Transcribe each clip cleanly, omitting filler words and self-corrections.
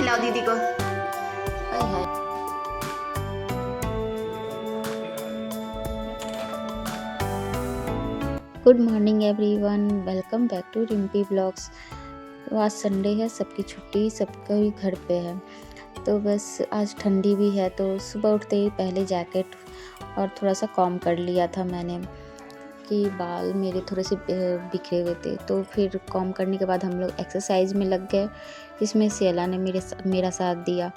खिलाओ दीदी को। Hi hi. Good morning everyone, welcome back to Rimpi blogs. तो आज संडे है, सबकी छुट्टी, सबका ही घर पे है। तो बस आज ठंडी भी है, तो सुबह उठते ही पहले जैकेट और थोड़ा सा कॉम कर लिया था मैंने कि बाल मेरे थोड़े से बिखरे हुए थे। तो फिर कॉम करने के बाद हम लोग एक्सरसाइज में लग गए। इसमें सियाला ने मेरा साथ दिया।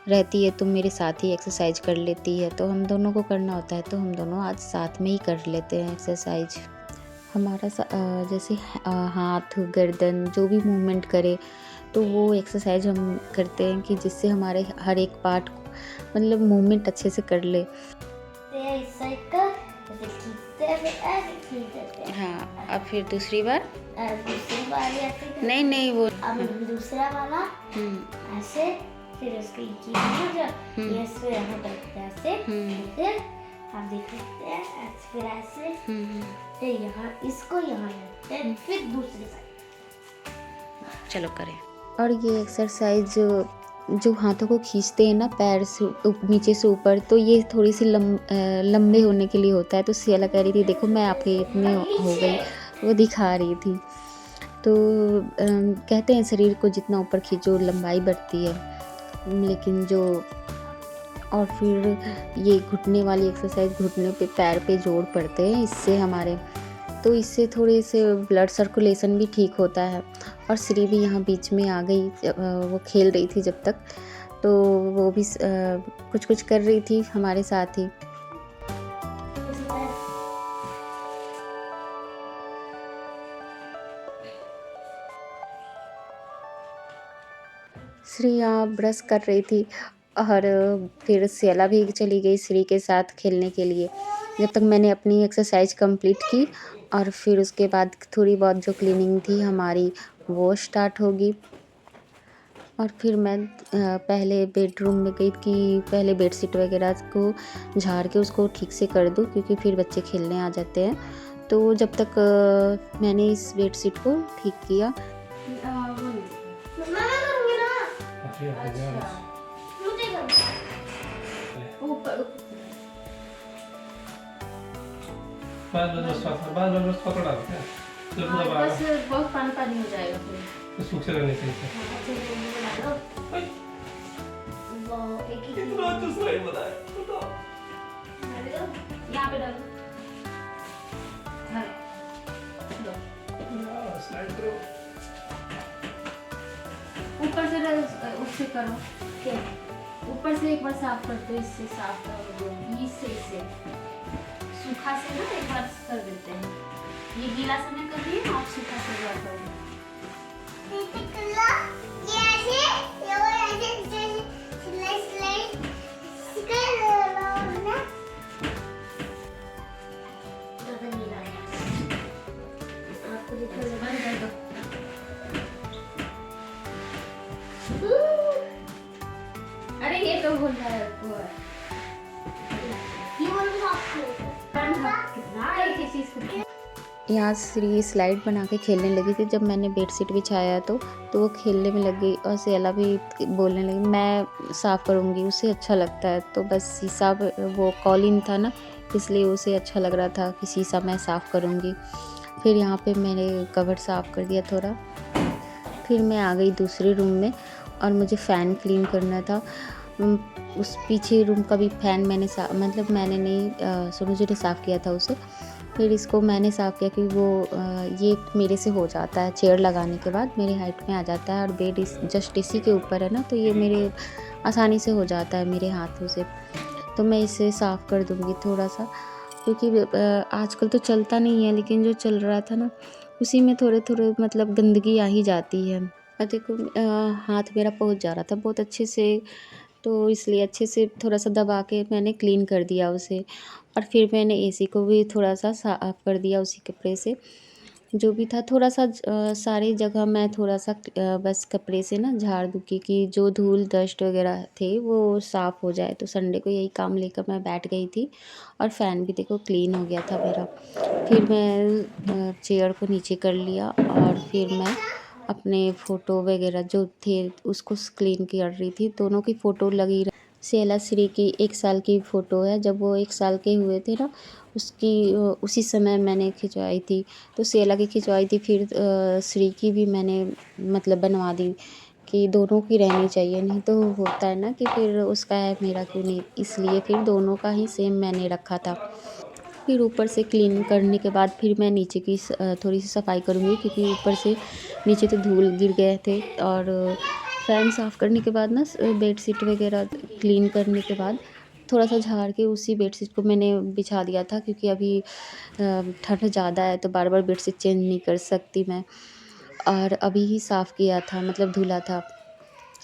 रहती है तो मेरे साथ ही एक्सरसाइज कर लेती है, तो हम दोनों को करना होता है, तो हम दोनों आज साथ में ही कर लेते हैं एक्सरसाइज। हमारा जैसे हाथ गर्दन जो भी मूवमेंट करे, तो वो एक्सरसाइज हम करते हैं कि जिससे हमारे हर एक पार्ट मतलब मूवमेंट अच्छे से कर ले। हाँ, अब फिर दूसरी बार नहीं वो अब दूसरा वाला ऐसे, फिर उसको फिर यहाँ करते हैं ऐसे, फिर आप देख सकते हैं ऐसे, फिर ऐसे, फिर यहाँ इसको यहाँ रखते हैं, फिर दूसरी साइड। चलो करें। और ये एक्सरसाइज जो हाथों को खींचते हैं ना पैर से नीचे से ऊपर, तो ये थोड़ी सी लंबे होने के लिए होता है। तो सियाला कह रही थी देखो मैं आपके इतने हो गई, वो दिखा रही थी। तो कहते हैं शरीर को जितना ऊपर खींचो लंबाई बढ़ती है, लेकिन जो और फिर ये घुटने वाली एक्सरसाइज, घुटने पे पैर पे जोड़ पड़ते हैं इससे हमारे, तो इससे थोड़े से ब्लड सर्कुलेशन भी ठीक होता है। और श्री भी यहाँ बीच में आ गई, वो खेल रही थी जब तक, तो वो भी कुछ कुछ कर रही थी हमारे साथ ही। श्री यहाँ ब्रश कर रही थी और फिर सियाला भी चली गई श्री के साथ खेलने के लिए, जब तक मैंने अपनी एक्सरसाइज कंप्लीट की। और फिर उसके बाद थोड़ी बहुत जो क्लीनिंग थी हमारी वो स्टार्ट होगी। और फिर मैं पहले बेडरूम में गई कि पहले बेडशीट वगैरह को झाड़ के उसको ठीक से कर दूँ, क्योंकि फिर बच्चे खेलने आ जाते हैं। तो जब तक मैंने इस बेडशीट को ठीक किया, बस बहुत पानी हो जाएगा, फिर सूख से करने से यहाँ पे डालो। ऊपर से उससे करो, ऊपर से एक बार साफ कर दो, इससे साफ करो, इससे सूखा से ना एक बार कर देते हैं। ये गीला से नहीं कर दिए, आप सूखा से एक बार कर दो। अरे ये तो बोल रहा है वो है, ये बोल रहा है कितना एक ही चीज को। यहाँ श्री स्लाइड बना के खेलने लगी थी। जब मैंने बेडशीट बिछाया तो वो खेलने में लग गई, और सियाला भी बोलने लगी मैं साफ़ करूँगी, उसे अच्छा लगता है। तो बस शीशा वो कॉलिन था ना, इसलिए उसे अच्छा लग रहा था कि शीशा मैं साफ़ करूँगी। फिर यहाँ पे मैंने कवर साफ़ कर दिया थोड़ा। फिर मैं आ गई दूसरे रूम में, और मुझे फ़ैन क्लीन करना था। उस पीछे रूम का भी फ़ैन मैंने मैंने नहीं, सोनू ने साफ़ किया था उसे। फिर इसको मैंने साफ़ किया क्योंकि वो ये मेरे से हो जाता है, चेयर लगाने के बाद मेरे हाइट में आ जाता है, और बेड जस्ट इसी के ऊपर है ना, तो ये मेरे आसानी से हो जाता है मेरे हाथों से। तो मैं इसे साफ़ कर दूँगी थोड़ा सा, क्योंकि आजकल तो चलता नहीं है, लेकिन जो चल रहा था ना उसी में थोड़े थोड़े मतलब गंदगी आ ही जाती है। और देखो हाथ मेरा पहुँच जा रहा था बहुत अच्छे से, तो इसलिए अच्छे से थोड़ा सा दबा के मैंने क्लीन कर दिया उसे। और फिर मैंने एसी को भी थोड़ा सा साफ़ कर दिया उसी कपड़े से, जो भी था थोड़ा सा सारी जगह मैं थोड़ा सा बस कपड़े से ना झाड़ दूँ, क्योंकि जो धूल डस्ट वगैरह थे वो साफ़ हो जाए। तो संडे को यही काम लेकर मैं बैठ गई थी, और फ़ैन भी देखो क्लीन हो गया था मेरा। फिर मैं चेयर को नीचे कर लिया, और फिर मैं अपने फ़ोटो वगैरह जो थे उसको क्लीन कर रही थी। दोनों की फ़ोटो लगी रही। सेला श्री की 1 साल की फ़ोटो है, जब वो 1 साल के हुए थे ना, उसकी उसी समय मैंने खिंचवाई थी। तो सेला की खिंचवाई थी, फिर श्री की भी मैंने मतलब बनवा दी कि दोनों की रहनी चाहिए, नहीं तो होता है ना कि फिर उसका है मेरा क्यों नहीं, इसलिए फिर दोनों का ही सेम मैंने रखा था। फिर ऊपर से क्लीन करने के बाद फिर मैं नीचे की थोड़ी सी सफाई करूँगी, क्योंकि ऊपर से नीचे तो धूल गिर गए थे। और फ़ैन साफ़ करने के बाद ना बेडशीट वगैरह क्लीन करने के बाद थोड़ा सा झाड़ के उसी बेडशीट को मैंने बिछा दिया था, क्योंकि अभी ठंड ज़्यादा है तो बार बार बेडशीट चेंज नहीं कर सकती मैं। और अभी ही साफ़ किया था, मतलब धुला था।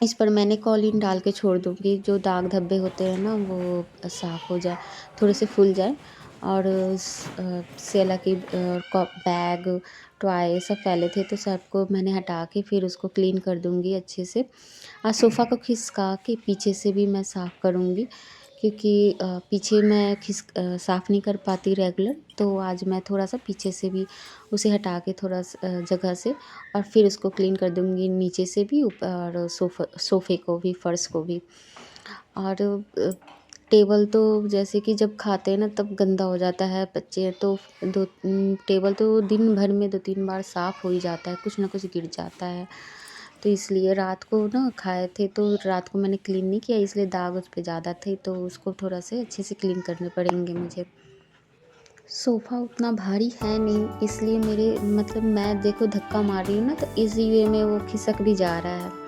इस पर मैंने कॉलिन डाल के छोड़ दूँगी, जो दाग धब्बे होते हैं ना वो साफ़ हो जाए, थोड़े से फूल जाए। और सेला की बैग, टॉय सब फैले थे तो सबको मैंने हटा के फिर उसको क्लीन कर दूँगी अच्छे से। सोफ़ा को खिसका के पीछे से भी मैं साफ़ करूँगी, क्योंकि पीछे मैं साफ़ नहीं कर पाती रेगुलर, तो आज मैं थोड़ा-सा पीछे से भी उसे हटा के जगह से और फिर उसको क्लीन कर दूँगी, नीचे से भी ऊपर और सोफ़े को भी, फ़र्श को भी। और टेबल तो जैसे कि जब खाते हैं ना तब गंदा हो जाता है, बच्चे हैं तो टेबल तो दिन भर में 2-3 बार साफ़ हो ही जाता है, कुछ ना कुछ गिर जाता है। तो इसलिए रात को ना खाए थे तो रात को मैंने क्लीन नहीं किया, इसलिए दाग उस पे ज़्यादा थे, तो उसको थोड़ा से अच्छे से क्लीन करने पड़ेंगे मुझे। सोफ़ा उतना भारी है नहीं, इसलिए मेरे मतलब मैं देखो धक्का मार रही हूँ ना, तो इसी वे में वो खिसक भी जा रहा है।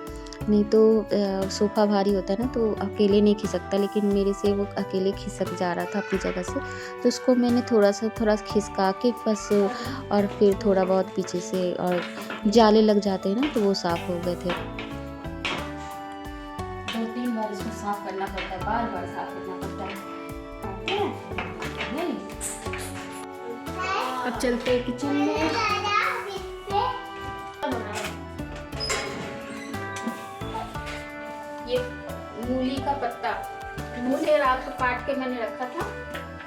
नहीं तो सोफ़ा भारी होता है ना तो अकेले नहीं खिसकता, लेकिन मेरे से वो अकेले खिसक जा रहा था अपनी जगह से। तो उसको मैंने थोड़ा खिसका के बस, और फिर थोड़ा बहुत पीछे से, और जाले लग जाते हैं ना तो वो साफ़ हो गए थे। 2-3 बार इसको साफ़ करना पड़ता है, बार-बार साफ़ करना पड़ता है। नहीं, अब चलते हैं किचन में। ये मूली का पत्ता, मूली रात को काट के मैंने रखा था,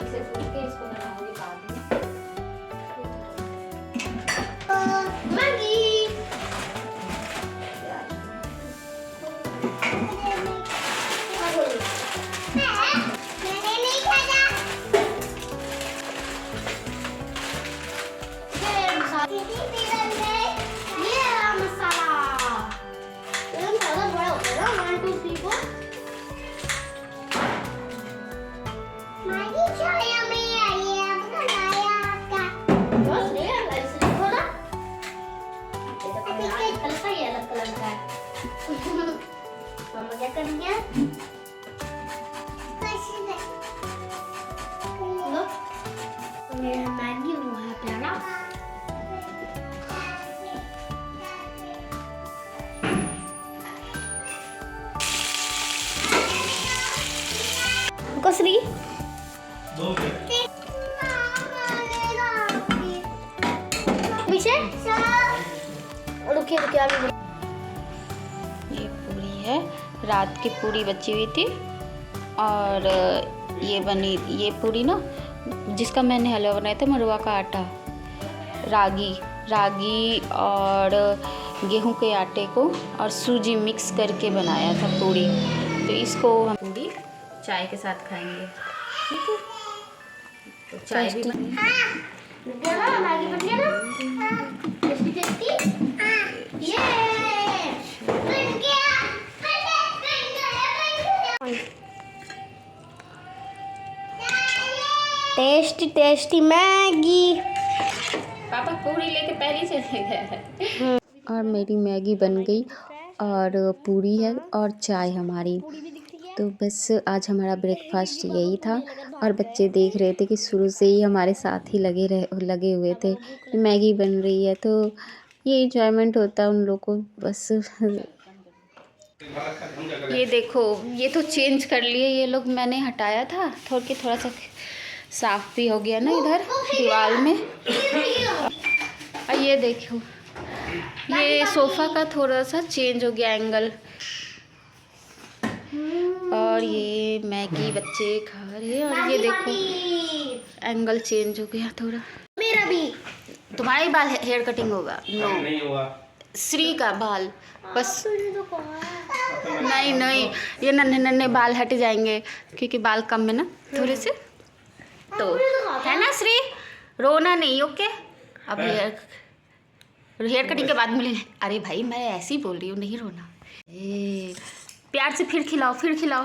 इसे भून के इसको बनाऊंगी बाद में। मम्मा क्या करेंगे? मेरा मैगी वो है प्यारा। कसरी पीछे रुकिए रुकिए। ये पूरी है, रात की पूरी बची हुई थी, और ये पूरी ना जिसका मैंने हलवा बनाया था, मरुआ का आटा, रागी और गेहूं के आटे को और सूजी मिक्स करके बनाया था पूरी। तो इसको हम पूरी चाय के साथ खाएंगे, ठीक है? तो चाय भी मैगी बन गया ना, टेस्टी टेस्टी। ये बन गया। Tasty tasty Maggi. पापा पूरी लेके पहले चले गए। और मेरी मैगी बन गई, और पूरी है और चाय हमारी। तो बस आज हमारा ब्रेकफास्ट यही था। और बच्चे देख रहे थे कि शुरू से ही हमारे साथ ही लगे हुए थे, मैगी बन रही है, तो ये इंजॉयमेंट होता है उन लोगों को बस। ये देखो, ये तो चेंज कर लिए ये लोग, मैंने हटाया था थोड़ा सा साफ भी हो गया ना इधर दीवार में। और ये देखो, ये सोफ़ा का थोड़ा सा चेंज हो गया एंगल, और ये मैगी बच्चे खा रहे हैं, और ये देखो एंगल चेंज हो गया थोड़ा। मेरा भी। तुम्हारा ही बाल हेयर कटिंग होगा? नो, नहीं हुआ। श्री का बाल बस। तूने तो कहा नहीं नहीं, ये नन्हे नन्हे बाल हट जाएंगे क्योंकि बाल कम है ना थोड़े से, तो है ना श्री, रोना नहीं, ओके। अब हेयर कटिंग के बाद मिलेंगे। अरे भाई मैं ऐसे ही बोल रही हूँ, नहीं रोना। ए प्यार से फिर खिलाओ, फिर खिलाओ,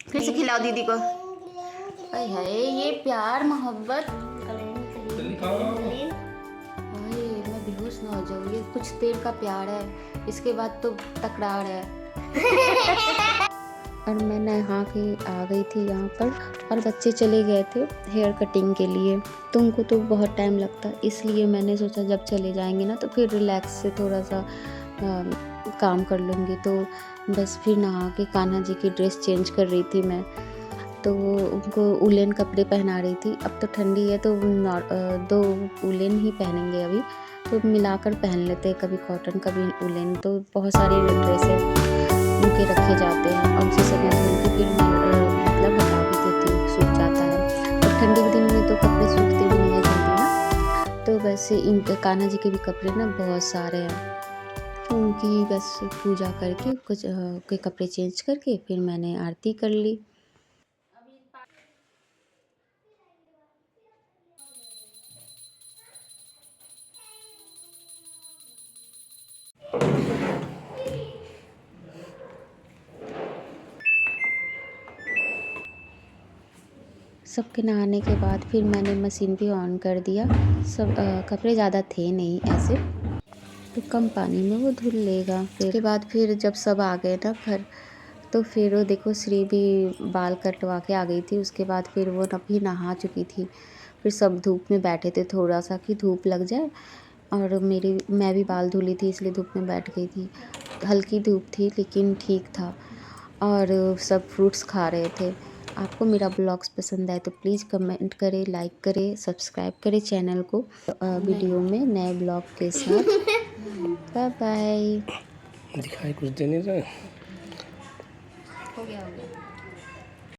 फिर से खिलाओ दीदी को। अरे है ये प्यार मोहब्बत। अरे मैं बेहोश ना हो जाऊँ, ये कुछ देर का प्यार है, इसके बाद तो तकरार है। और मैं नहा के आ गई थी यहाँ पर, और बच्चे चले गए थे हेयर कटिंग के लिए, तो उनको तो बहुत टाइम लगता, इसलिए मैंने सोचा जब चले जाएंगे ना तो फिर रिलैक्स से थोड़ा सा काम कर लूँगी। तो बस फिर नहा के कान्हा जी की ड्रेस चेंज कर रही थी मैं, तो उनको उलेन कपड़े पहना रही थी। अब तो ठंडी है तो 2 उलेन ही पहनेंगे अभी, तो मिलाकर पहन लेते हैं, कभी कॉटन कभी उलेन। तो बहुत सारे ड्रेसेस उनके रखे जाते हैं, और उसी समय धुल के फिर मतलब हटा भी देती हूँ, सूख जाता है। और ठंडी के दिन में तो कपड़े सूखते भी नहीं है जल्दी ना, तो वैसे इनके कान्हा जी के भी कपड़े ना बहुत सारे हैं, उनकी बस पूजा करके कुछ के कपड़े चेंज करके फिर मैंने आरती कर ली। सबके नहाने के बाद फिर मैंने मशीन भी ऑन कर दिया। सब कपड़े ज़्यादा थे नहीं ऐसे, तो कम पानी में वो धुल लेगा। फिर उसके बाद फिर जब सब आ गए ना घर, तो फिर वो देखो श्री भी बाल कटवा के आ गई थी। उसके बाद फिर वो भी नहा चुकी थी। फिर सब धूप में बैठे थे थोड़ा सा कि धूप लग जाए, और मैं भी बाल धुली थी इसलिए धूप में बैठ गई थी। हल्की धूप थी लेकिन ठीक था, और सब फ्रूट्स खा रहे थे। आपको मेरा ब्लॉग्स पसंद आए तो प्लीज़ कमेंट करें, लाइक करें, सब्सक्राइब करें चैनल को वीडियो में नए ब्लॉग के साथ। Bye bye. दिखाई कुछ देने रहा हो गया।